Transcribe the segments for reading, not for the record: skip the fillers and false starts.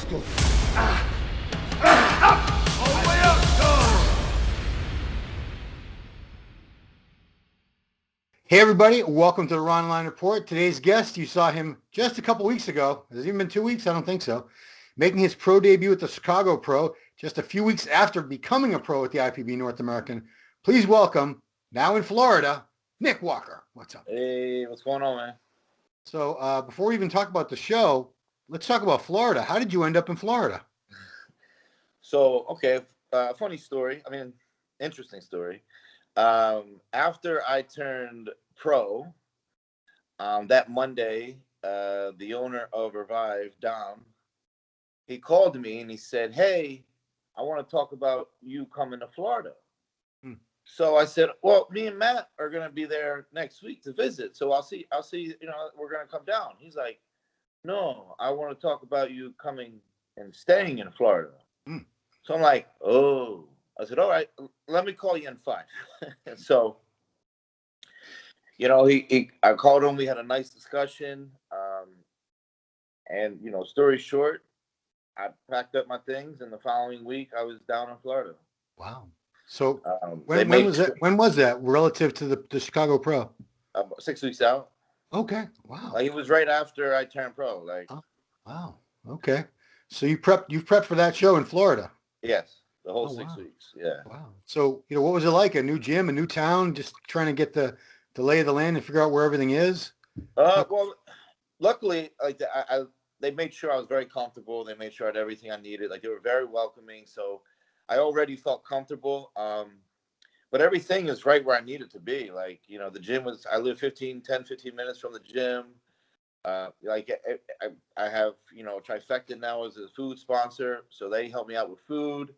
Muscular. Up! All the way up! Go! Hey everybody, welcome to the Ronline Report. Today's guest, you saw him just a couple weeks ago. Has it even been 2 weeks? I don't think so. Making his pro debut at the Chicago Pro just a few weeks after becoming a pro at the IPB North American. Please welcome, now in Florida, Nick Walker. What's up? Hey, what's going on, man? So before we even talk about the show, let's talk about Florida. How did you end up in Florida? So, okay, funny story. I mean, interesting story. After I turned pro, that Monday, the owner of Revive, Dom, he called me and he said, "Hey, I want to talk about you coming to Florida." So I said, "Well, me and Matt are gonna be there next week to visit. So I'll see. You know, we're gonna come down." He's like, "No, I want to talk about you coming and staying in Florida." So I'm like, "Oh." I said, "All right, let me call you in 5." So, you know, I called him. We had a nice discussion. And, you know, story short, I packed up my things, and the following week I was down in Florida. Wow. So when was that relative to the Chicago Pro? 6 weeks out. Okay. Wow. Like, it was right after I turned pro. Like, oh, wow. Okay. So you've prepped for that show in Florida? Yes, the whole 6 weeks. Yeah. Wow. So, you know, what was it like? A new gym, a new town, just trying to get the lay of the land and figure out where everything is? Well, luckily, like they made sure I was very comfortable. They made sure I had everything I needed. Like, they were very welcoming. So I already felt comfortable. But everything is right where I needed to be. Like, you know, the gym I live 15 minutes from the gym. Like, I have, you know, Trifecta now as a food sponsor. So they help me out with food.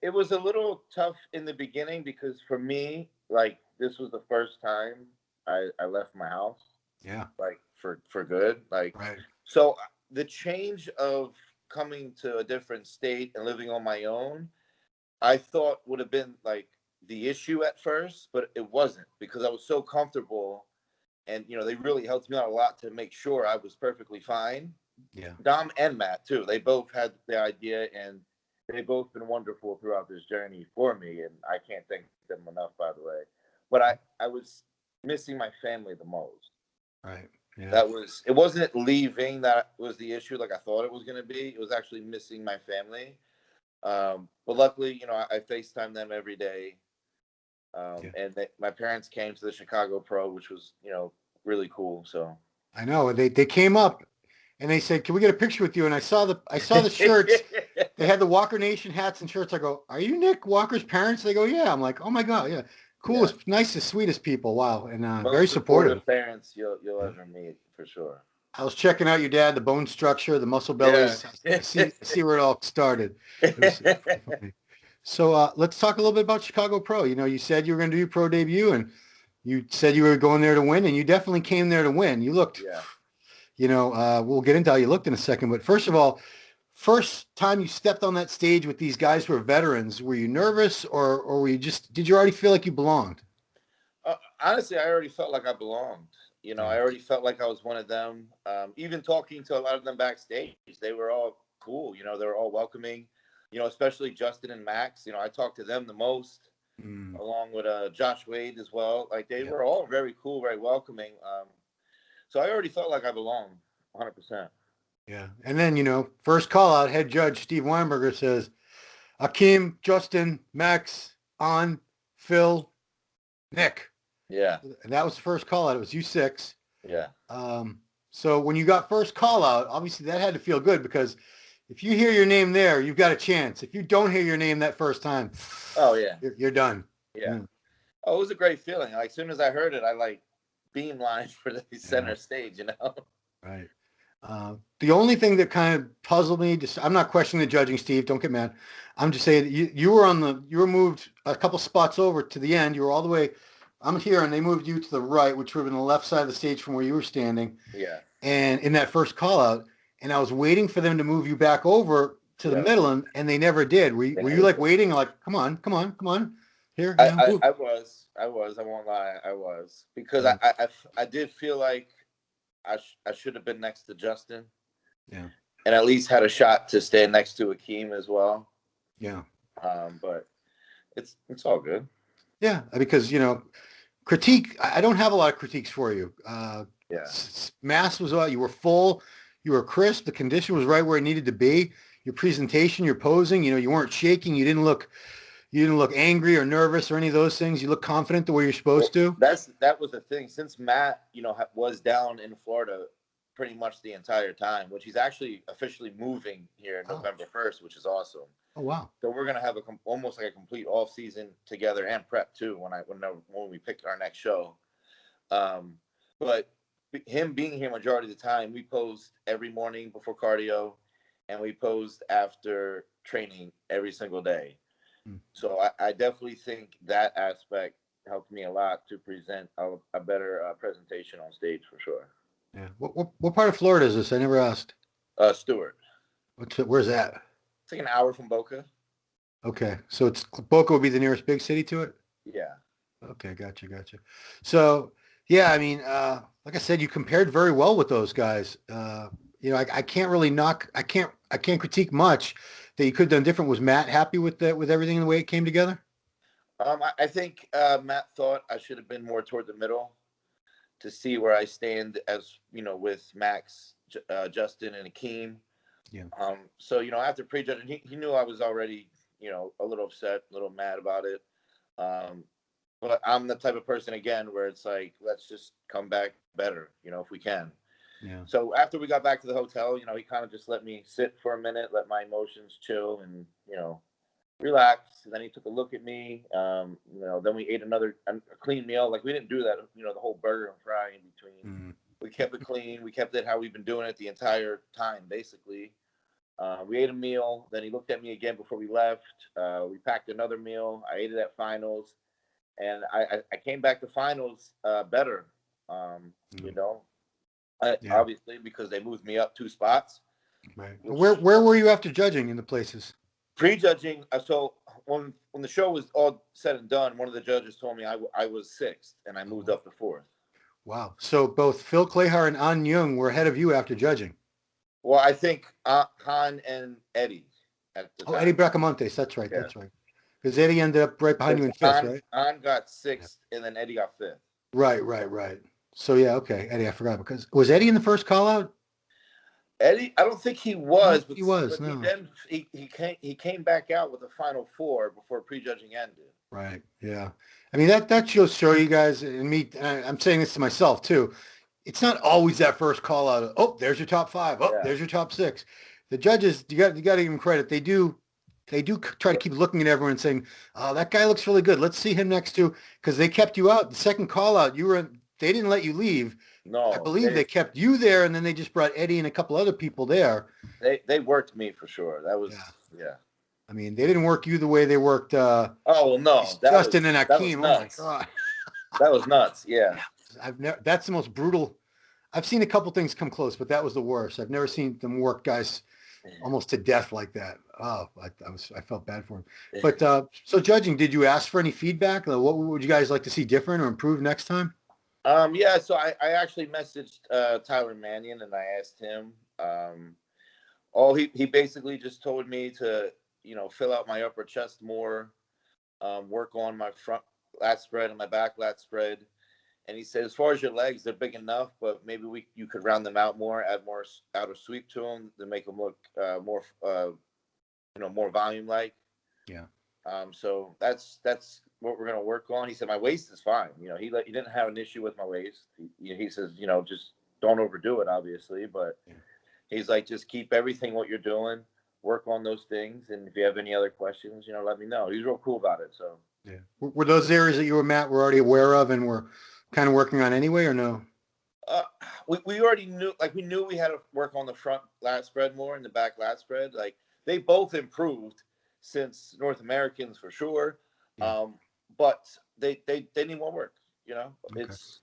It was a little tough in the beginning because for me, like, this was the first time I left my house. Yeah. Like, for good. Like, right. So the change of coming to a different state and living on my own, I thought would have been like the issue at first, but it wasn't because I was so comfortable, and, you know, they really helped me out a lot to make sure I was perfectly fine. Yeah. Dom and Matt too. They both had the idea, and they've both been wonderful throughout this journey for me, and I can't thank them enough, by the way. But I was missing my family the most. Right. Yeah. It wasn't leaving that was the issue like I thought it was going to be. It was actually missing my family. But luckily, you know, I FaceTime them every day. And my parents came to the Chicago Pro, which was, you know, really cool. So I know they came up and they said, "Can we get a picture with you?" And I saw the shirts. They had the Walker Nation hats and shirts. I go, "Are you Nick Walker's parents?" They go, "Yeah." I'm like, "Oh my God, yeah, coolest, nicest, sweetest people." Wow, and very supportive parents you'll ever meet for sure. I was checking out your dad, the bone structure, the muscle bellies. Yeah. see where it all started. It was funny. So let's talk a little bit about Chicago Pro. You know, you said you were going to do your pro debut, and you said you were going there to win, and you definitely came there to win. You looked, you know, we'll get into how you looked in a second. But first of all, first time you stepped on that stage with these guys who are veterans, were you nervous or were you did you already feel like you belonged? Honestly, I already felt like I belonged. You know, I already felt like I was one of them. Even talking to a lot of them backstage, they were all cool. You know, they were all welcoming. You know, especially Justin and Max. You know, I talked to them the most, along with Josh Wade as well. Like, they were all very cool, very welcoming. So I already felt like I belonged 100%. Yeah. And then, you know, first call out, head judge Steve Weinberger says, Akeem, Justin, Max, on, Phil, Nick. Yeah. And that was the first call out. It was you 6. Yeah. So when you got first call out, obviously that had to feel good because if you hear your name there, you've got a chance. If you don't hear your name that first time, oh yeah, you're done. Yeah. Oh, it was a great feeling. Like, as soon as I heard it, I like beamlined for the center stage, you know? Right. The only thing that kind of puzzled me, I'm not questioning the judging, Steve, don't get mad. I'm just saying you were moved a couple spots over to the end. You were all the way, I'm here, and they moved you to the right, which would have been the left side of the stage from where you were standing. Yeah. And in that first call out, and I was waiting for them to move you back over to the middle, and they never did. Were you like waiting, like, come on, here? I was. I won't lie. I was, because I did feel like I should have been next to Justin. Yeah. and at least had a shot to stand next to Akeem as well. Yeah. But it's all good. Yeah, because critique. I don't have a lot of critiques for you. Yeah. Mass was you were full, you were crisp. The condition was right where it needed to be. Your presentation, your posing. You weren't shaking. You didn't look angry or nervous or any of those things. You look confident the way you're supposed to. That was the thing. Since Matt, was down in Florida pretty much the entire time, which he's actually officially moving here November 1st, which is awesome. Oh wow! So we're gonna have almost like a complete off season together and prep too when we pick our next show. But him being here majority of the time, we posed every morning before cardio, and we posed after training every single day. So I definitely think that aspect helped me a lot to present a better presentation on stage for sure. Yeah. What part of Florida is this? I never asked. Stewart. Where's that? It's like an hour from Boca. Okay, so Boca would be the nearest big city to it. Yeah. Okay, gotcha. So yeah, I mean, like I said, you compared very well with those guys. I can't really I can't critique much that you could have done different. Was Matt happy with everything the way it came together? I think Matt thought I should have been more toward the middle to see where I stand as with Max, Justin, and Akeem. Yeah. So after prejudging, he knew I was already a little upset, a little mad about it. But I'm the type of person again where it's like, let's just come back better, if we can. Yeah. So after we got back to the hotel, he kind of just let me sit for a minute, let my emotions chill, and relax. And then he took a look at me. Then we ate a clean meal. Like we didn't do that, the whole burger and fry in between. Mm. We kept it clean. We kept it how we've been doing it the entire time, basically. We ate a meal. Then he looked at me again before we left. We packed another meal. I ate it at finals, and I came back to finals better. Obviously because they moved me up 2 spots. Right. Where were you after judging in the places? Prejudging. So when the show was all said and done, one of the judges told me I was 6th, and I moved up to 4th. Wow. So both Phil Clayhar and An Young were ahead of you after judging. Well, I think Han and Eddie at the time. Eddie Bracamontes. That's right. Yeah. That's right. Because Eddie ended up right behind you in 5th, right? Han got 6th, and then Eddie got 5th. Right. So yeah, okay. Eddie, I forgot, because was Eddie in the first call out? Eddie, I don't think he was. He was. But no. He came back out with a final 4 before prejudging ended. Right. Yeah. I mean that show you guys and me. I'm saying this to myself too. It's not always that first call out. Oh, there's your top 5. Oh, there's your top 6. The judges, you got to give them credit. They do try to keep looking at everyone and saying, "Oh, that guy looks really good. Let's see him next to," because they kept you out. The second call out, they didn't let you leave. No, I believe they kept you there, and then they just brought Eddie and a couple other people there. They worked me for sure. That was yeah. I mean, they didn't work you the way they worked. Oh well, no, Justin and Akeem. Oh my god, that was nuts. Yeah, That's the most brutal. I've seen a couple things come close, but that was the worst. I've never seen them work guys almost to death like that. Oh, I felt bad for him. But so judging, did you ask for any feedback? What would you guys like to see different or improve next time? Yeah, so I actually messaged Tyler Mannion, and I asked him. He basically just told me to fill out my upper chest more, work on my front lat spread and my back lat spread. And he said, as far as your legs, they're big enough, but maybe you could round them out more, add more outer sweep to them to make them look more more volume like. Yeah. So that's what we're gonna work on. He said my waist is fine. He didn't have an issue with my waist. He says just don't overdo it, obviously, but he's like, just keep everything what you're doing, work on those things, and if you have any other questions, let me know. He's real cool about it. So yeah, were those areas that you and Matt were already aware of and were kind of working on anyway, or no? We already knew, we knew we had to work on the front lat spread more and the back lat spread. Like they both improved since North Americans for sure. Yeah. But they need more work, Okay.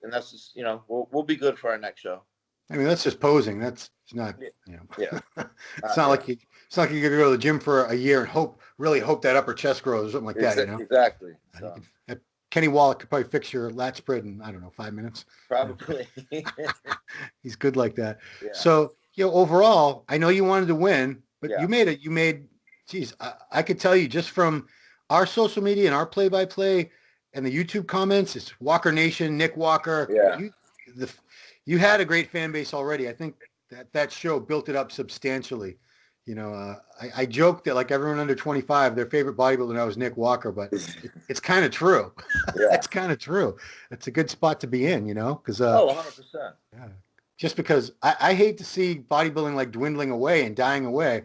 And that's just, we'll be good for our next show. I mean, that's just posing. It's not, Yeah. it's not like you could go to the gym for a year and really hope that upper chest grows or something like that, Exactly. So. Kenny Wallach could probably fix your lat spread in, I don't know, 5 minutes. Probably. He's good like that. Yeah. So overall, I know you wanted to win, but Yeah, geez, I could tell you just from our social media and our play-by-play and the YouTube comments, it's Walker Nation, Nick Walker. yeah. You had a great fan base already. I think that show built it up substantially. I joke that like everyone under 25, their favorite bodybuilder now is Nick Walker, but it's kind of true. Yeah. It's kind of true. It's a good spot to be in, because Oh, 100%. yeah. Just because I hate to see bodybuilding like dwindling away and dying away.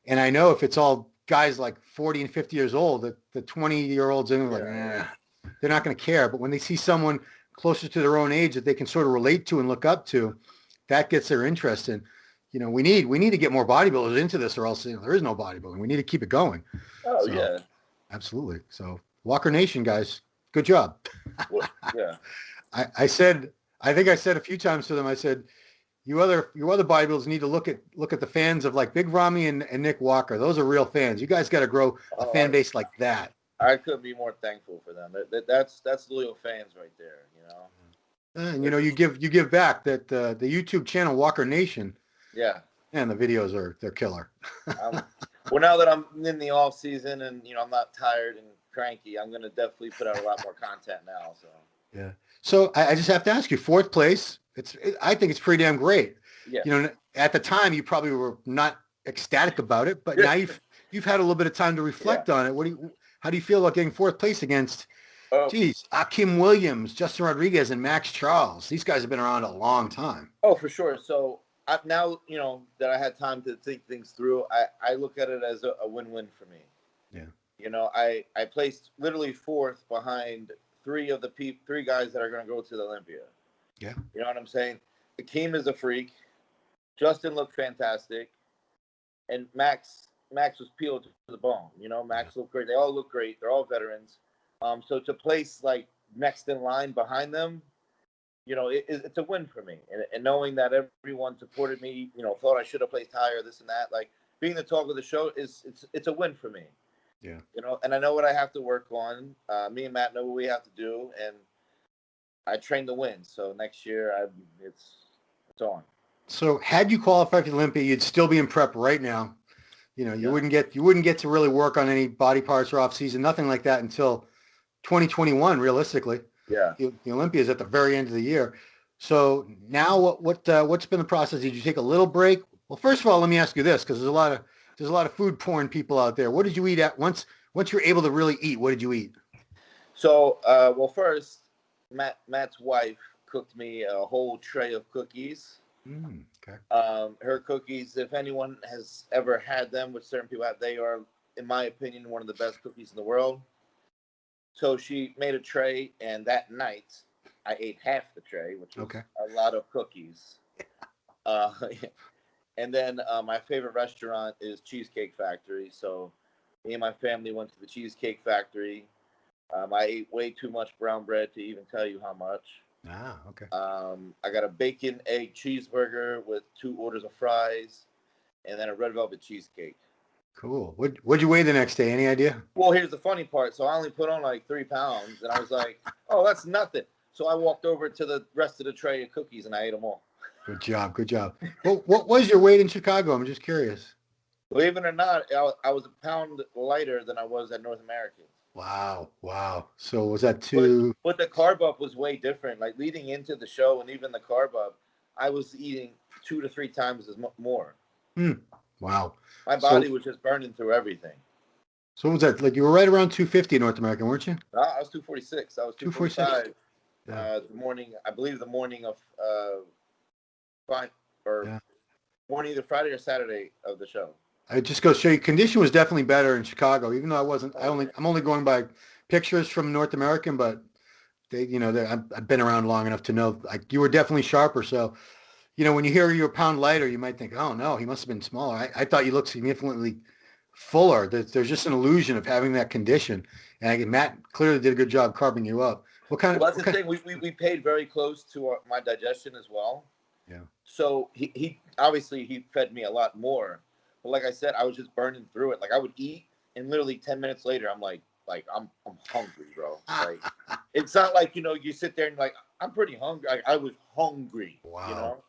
And I know if it's all guys like 40 and 50 years old, that the 20-year-olds in like, they're not going to care. But when they see someone closer to their own age that they can sort of relate to and look up to, that gets their interest. And, we need to get more bodybuilders into this, or else there is no bodybuilding. We need to keep it going. Oh, So, yeah. absolutely. So Walker Nation, guys, good job. Well, yeah. I think I said a few times to them, I said, you other bodybuilders need to look at the fans of like Big Ramy and Nick Walker. Those are real fans. You guys got to grow a fan base like that. I couldn't be more thankful for them. That's loyal fans right there, And you give back that the YouTube channel Walker Nation. Yeah. And the videos they're killer. Well, now that I'm in the off season and I'm not tired and cranky, I'm gonna definitely put out a lot more content now. So yeah. So I just have to ask you, fourth place. I think it's pretty damn great. Yeah. At the time you probably were not ecstatic about it, but now you've had a little bit of time to reflect on it. How do you feel about getting fourth place against? Akim Williams, Justin Rodriguez, and Max Charles. These guys have been around a long time. Oh, for sure. So now, that I had time to think things through, I look at it as a win-win for me. Yeah. I placed literally fourth behind three guys that are going to go to the Olympia. Yeah. You know what I'm saying? Akeem is a freak. Justin looked fantastic. And Max was peeled to the bone. Max looked great. They all look great. They're all veterans. So to place like next in line behind them, it's a win for me. And knowing that everyone supported me, thought I should have placed higher, this and that, like being the talk of the show it's a win for me. Yeah. And I know what I have to work on. Me and Matt know what we have to do, and I train to win. So next year, it's on. So had you qualified for the Olympia, you'd still be in prep right now. You wouldn't get to really work on any body parts or off season, nothing like that until 2021, realistically. Yeah. The Olympia is at the very end of the year. So now what's been the process? Did you take a little break? Well, first of all, let me ask you this, because there's a lot of food porn people out there. What did you eat once you're able to really eat? What did you eat? So, well, first, Matt's wife cooked me a whole tray of cookies. Okay. Her cookies, if anyone has ever had them, which certain people have, they are, in my opinion, one of the best cookies in the world. So she made a tray, and that night I ate half the tray, which was a lot of cookies. And then my favorite restaurant is Cheesecake Factory. So me and my family went to the Cheesecake Factory. I ate way too much brown bread to even tell you how much. Okay. I got a bacon, egg, cheeseburger with 2 orders of fries, and then a red velvet cheesecake. Cool. What'd you weigh the next day? Any idea? Well, here's the funny part. So I only put on like 3 pounds, and I was like, oh, that's nothing. So I walked over to the rest of the tray of cookies, and I ate them all. Good job. Well, what was your weight in Chicago? I'm just curious. Believe it or not, I was a pound lighter than I was at North American. Wow. So was that too? But the carb up was way different. Like leading into the show and even the carb up, I was eating 2 to 3 times as more. Wow. My body was just burning through everything. So what was that? Like you were right around 250 in North American, weren't you? No, I was 246. I was 245. I believe the morning of morning either Friday or Saturday of the show. I just go show you, condition was definitely better in Chicago, even though I'm only going by pictures from North American, but I've been around long enough to know like you were definitely sharper. So, when you hear you're a pound lighter, you might think, oh no, he must have been smaller. I thought you looked significantly fuller. There's just an illusion of having that condition. And Matt clearly did a good job carving you up. That's the thing. We paid very close to my digestion as well. Yeah. So he obviously he fed me a lot more. But like I said, I was just burning through it. Like I would eat, and literally 10 minutes later, I'm like I'm hungry, bro. Like it's not like you sit there and like I'm pretty hungry. I was hungry. Wow.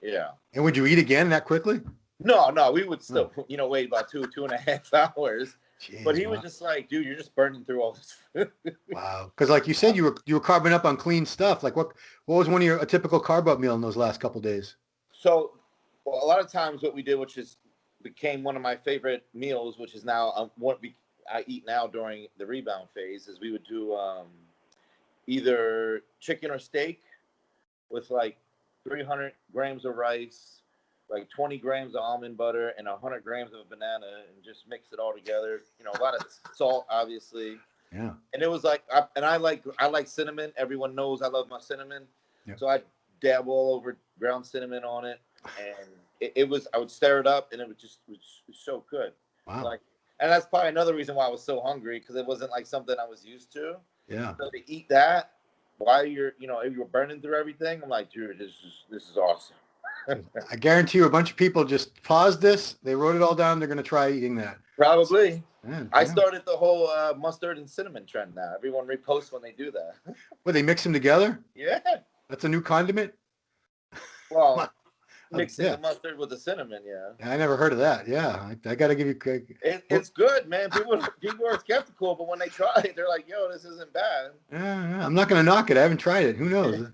Yeah. And would you eat again that quickly? No, we would still, Oh, wait about 2.5 hours. But jeez, he was wow. just like, dude, you're just burning through all this food. Wow. Because like you said, you were carbing up on clean stuff. Like what was one of your a typical carb up meal in those last couple days? So, well, a lot of times what we did, which is became one of my favorite meals, which is now what I eat now during the rebound phase, is we would do either chicken or steak with like 300 grams of rice, like 20 grams of almond butter, and 100 grams of banana, and just mix it all together. A lot of salt, obviously. Yeah. And it was like, and I like cinnamon. Everyone knows I love my cinnamon, Yeah. so I dab all over ground cinnamon on it, and it was. I would stir it up, and it was so good. Wow. Like, and that's probably another reason why I was so hungry, because it wasn't like something I was used to. Yeah. So to eat that while you're burning through everything, I'm like, dude, this is awesome. I guarantee you a bunch of people just paused this. They wrote it all down. They're going to try eating that. Probably. Man, I yeah. started the whole mustard and cinnamon trend now. Everyone reposts when they do that. Well, they mix them together? Yeah. That's a new condiment? Well, mixing Yeah. the mustard with the cinnamon, yeah. I never heard of that. Yeah. I got to give you credit. It's good, man. People are skeptical, but when they try it, they're like, yo, this isn't bad. Yeah, I'm not going to knock it. I haven't tried it. Who knows?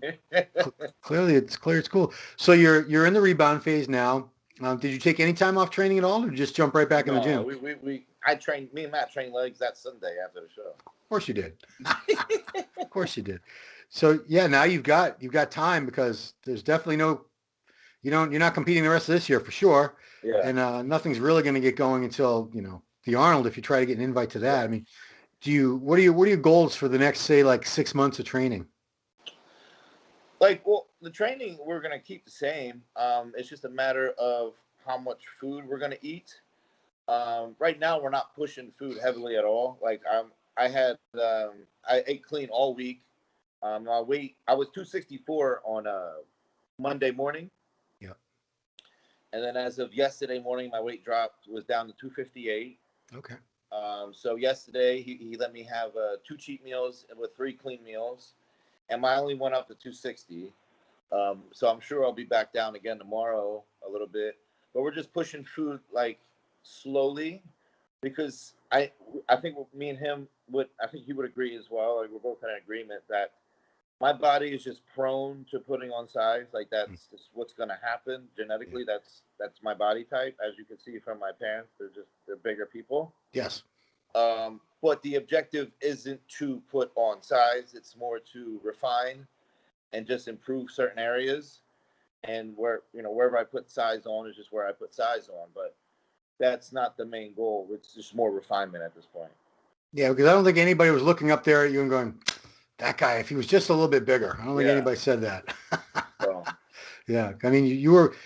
Clearly, it's cool. So you're in the rebound phase now. Did you take any time off training at all, or just jump right back in the gym? No, I trained, me and Matt trained legs that Sunday after the show. Of course you did. Of course you did. So yeah, now you've got time, because there's definitely you're not competing the rest of this year for sure. Yeah. And nothing's really going to get going until, the Arnold, if you try to get an invite to that. I mean, what are your goals for the next, say, like 6 months of training? Like, well, the training we're gonna keep the same. It's just a matter of how much food we're gonna eat. Right now, we're not pushing food heavily at all. Like, I ate clean all week. My weight, I was 264 on Monday morning. Yeah. And then as of yesterday morning, my weight was down to 258. Okay. So yesterday he let me have 2 cheat meals with 3 clean meals, and I only went up to 260. So I'm sure I'll be back down again tomorrow a little bit, but we're just pushing food like slowly, because I think me and him I think he would agree as well. Like, we're both in agreement that my body is just prone to putting on size. Like, that's just what's going to happen genetically. Yeah. That's my body type. As you can see from my parents, they're bigger people. Yes. But the objective isn't to put on size. It's more to refine and just improve certain areas. And wherever I put size on is just where I put size on. But that's not the main goal. It's just more refinement at this point. Yeah, because I don't think anybody was looking up there at you and going, that guy, if he was just a little bit bigger. I don't think anybody said that. So, yeah. I mean, you were,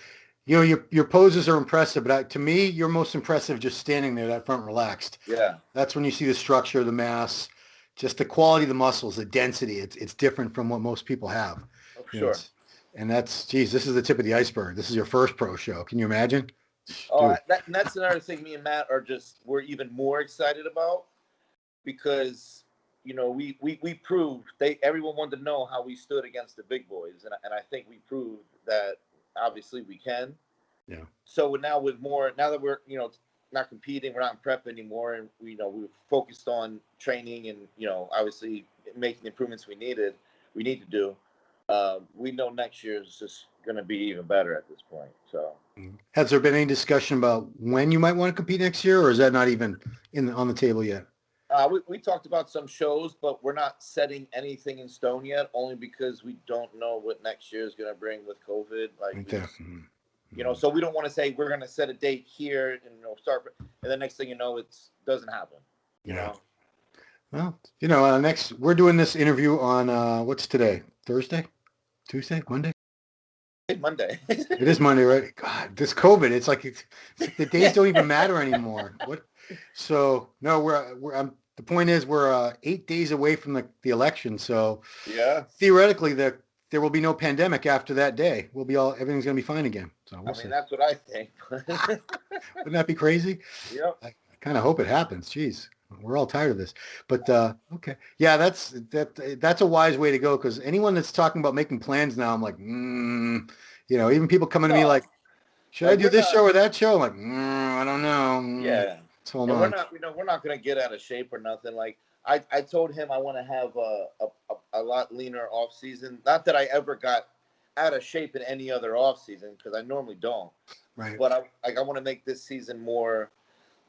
your poses are impressive, but to me, you're most impressive just standing there, that front relaxed. yeah. That's when you see the structure, the mass, just the quality of the muscles, the density. It's different from what most people have. Oh, sure. And this is the tip of the iceberg. This is your first pro show. Can you imagine? Oh, that's another thing me and Matt we're even more excited about, because we proved everyone wanted to know how we stood against the big boys, and I think we proved that obviously we can. Yeah. So now that we're not competing, we're not in prep anymore, and we've focused on training and obviously making the improvements we need to do. We know next year is just going to be even better at this point. So, has there been any discussion about when you might want to compete next year, or is that not even on the table yet? We talked about some shows, but we're not setting anything in stone yet, only because we don't know what next year is going to bring with COVID. So we don't want to say we're going to set a date here and start, and the next thing you know, it doesn't happen. Yeah. Well, next we're doing this interview on what's today? Thursday? Tuesday? Monday? Monday. It is Monday, right? God, this COVID, it's like the days don't even matter anymore. What? So no, the point is we're 8 days away from the election. So yeah, theoretically, there will be no pandemic after that day. Everything's going to be fine again. So we'll see. That's what I think. Wouldn't that be crazy? Yep. I kind of hope it happens. Jeez, we're all tired of this. But okay, yeah, that's a wise way to go, because anyone that's talking about making plans now, I'm like, Even people coming to me No, like, should I like do we're this not. show or that show? I'm like, I don't know. Yeah, Let's hold and we're on. not. We're not gonna get out of shape or nothing. Like I told him I want to have a lot leaner off season. Not that I ever got out of shape in any other off season because I normally don't. Right. But I want to make this season more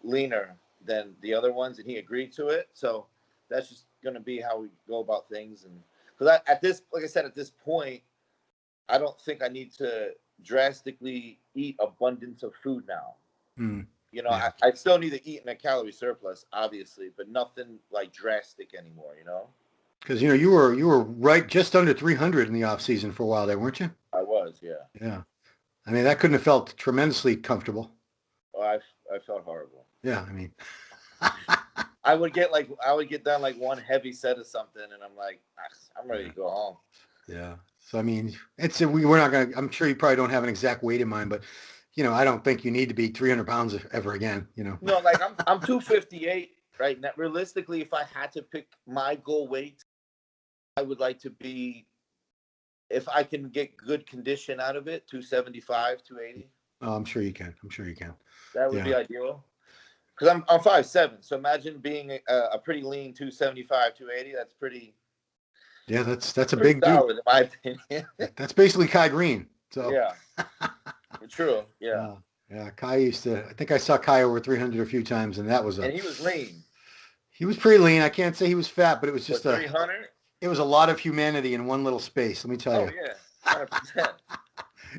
leaner than the other ones, and he agreed to it. So that's just going to be how we go about things. And because at this, like I said, at this point, I don't think I need to drastically eat abundance of food now. Mm, I, I still need to eat in a calorie surplus, obviously, but nothing like drastic anymore. Because you were right just under 300 in the off season for a while there, weren't you? I was, yeah. Yeah. I mean, that couldn't have felt tremendously comfortable. Oh, I felt horrible. Yeah. I mean, I would get done like one heavy set of something, and I'm like, I'm ready to go home. yeah. So I mean, we're not gonna. I'm sure you probably don't have an exact weight in mind, but I don't think you need to be 300 pounds ever again. No, like I'm 258 right now. Realistically, if I had to pick my goal weight, I would like to be, if I can get good condition out of it, 275, 280. Oh, I'm sure you can. I'm sure you can. That would Yeah. be ideal. Because I'm 5'7", so imagine being a pretty lean 275, 280. That's pretty. Yeah, that's a Pretty big dude. solid, in my opinion. That's basically Kai Green. So Yeah, true. Yeah, yeah, Kai I think I saw Kai over 300 a few times, and that was and he was lean. he was pretty lean. I can't say he was fat, but it was just What, 300? it was a lot of humanity in one little space. Let me tell Oh you. yeah, 100%.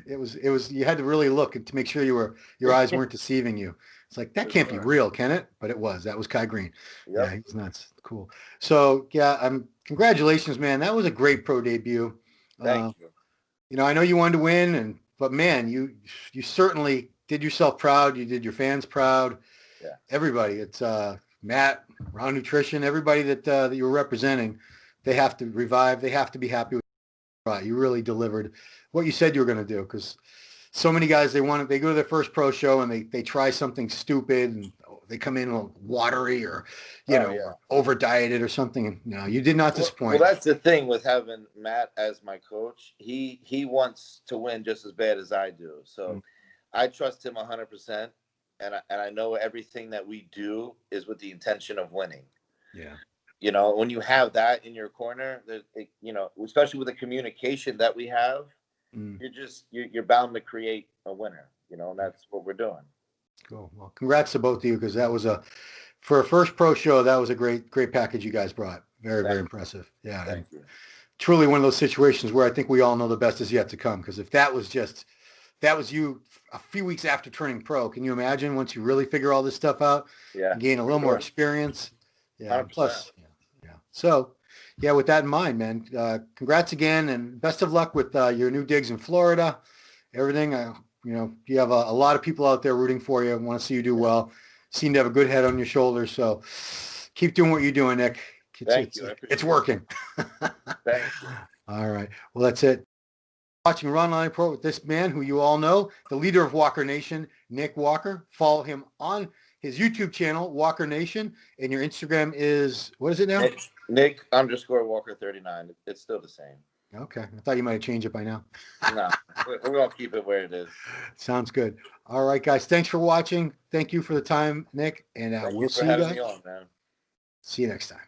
It was you had to really look to make sure your eyes weren't deceiving you. It's like that can't be real, can it? But it was. That was Kai Green. Yep. Yeah, he's nuts. Cool. So yeah, congratulations, man. That was a great pro debut. Thank you. I know you wanted to win, but man, you certainly did yourself proud. You did your fans proud. Yeah. Everybody. It's Matt, Ron Nutrition, everybody that you were representing. They have to revive. They have to be happy with you. You really delivered what you said you were going to do, because so many guys, they go to their first pro show and they try something stupid and they come in all watery or or over dieted or something. And no, you did not disappoint. Well, that's the thing with having Matt as my coach. He wants to win just as bad as I do. So I trust him 100%, and I know everything that we do is with the intention of winning. Yeah. When you have that in your corner, especially with the communication that we have, you're bound to create a winner. And that's what we're doing. Cool. Well, congrats to both of you, because that was for a first pro show, that was a great package you guys brought. Very, very impressive. Yeah. Thank you. Truly one of those situations where I think we all know the best is yet to come. Because if that was you a few weeks after turning pro, can you imagine once you really figure all this stuff out? Yeah. Gain a little more experience. Yeah. 100%. Plus, yeah. So, yeah, with that in mind, man, congrats again, and best of luck with your new digs in Florida. Everything. You have a lot of people out there rooting for you. Want to see you do well. Seem to have a good head on your shoulders. So keep doing what you're doing, Nick. Thank you. It's working. Thank you. All right. Well, that's it. Watching Ronline Pro with this man who you all know, the leader of Walker Nation, Nick Walker. Follow him on his YouTube channel, Walker Nation. And your Instagram is, what is it now? Nick_Walker39. It's still the same. Okay. I thought you might have changed it by now. No, we're going to keep it where it is. Sounds good. All right, guys. Thanks for watching. Thank you for the time, Nick. And we'll see you guys. Having me on, man. See you next time.